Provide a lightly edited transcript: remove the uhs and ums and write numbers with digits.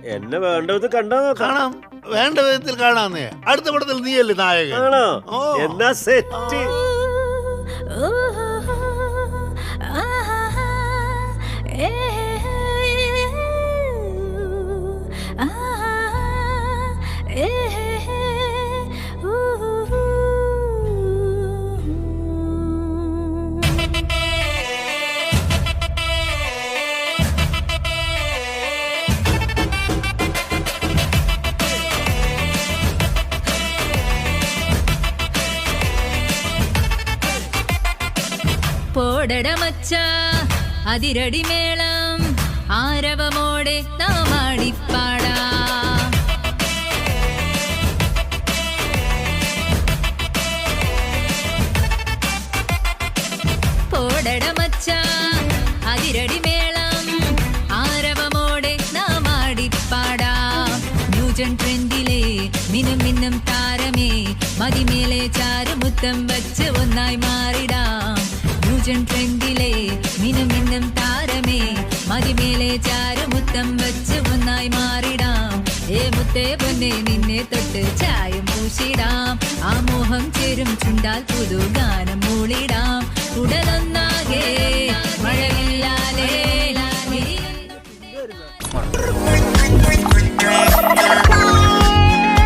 എന്നെ വേണ്ട വിധത്തിൽ കണ്ടാ കാണാം, വേണ്ട വിധത്തിൽ കാണാന്നേ. അടുത്ത പടത്തിൽ നീയല്ലേ നായകൻ? ആണോ? ഓ. എന്നാ സെറ്റ്. പോടട മച്ച അതിരടി മേളം ആരവമോടെ നാമാടിപ്പാടാ. പോടട മച്ച അതിരടി മേളം ആരവമോടെ നാമാടിപ്പാടാ. ന്യൂജൻ ട്രെൻഡിലെ മിനും മിന്നും താരമേ മതിമേലെ ചാരുമുത്തം വച്ച് ഒന്നായി മാറിടാം. ന്യൂജൻ ട്രെൻഡിലെ മിനും മിന്നും താരമേ മതിമേലെ ചാരുമുത്തം വച്ച് ഒന്നായി മാറിടാം. ഏ മുത്തേ പൊന്നെ നിന്നെ തൊട്ട് ചായം പൂശിടാം. ആ മോഹം ചേരും ചുണ്ടാൽ പുതു ഗാനം മൂളിടാം. ഉടലൊന്ന്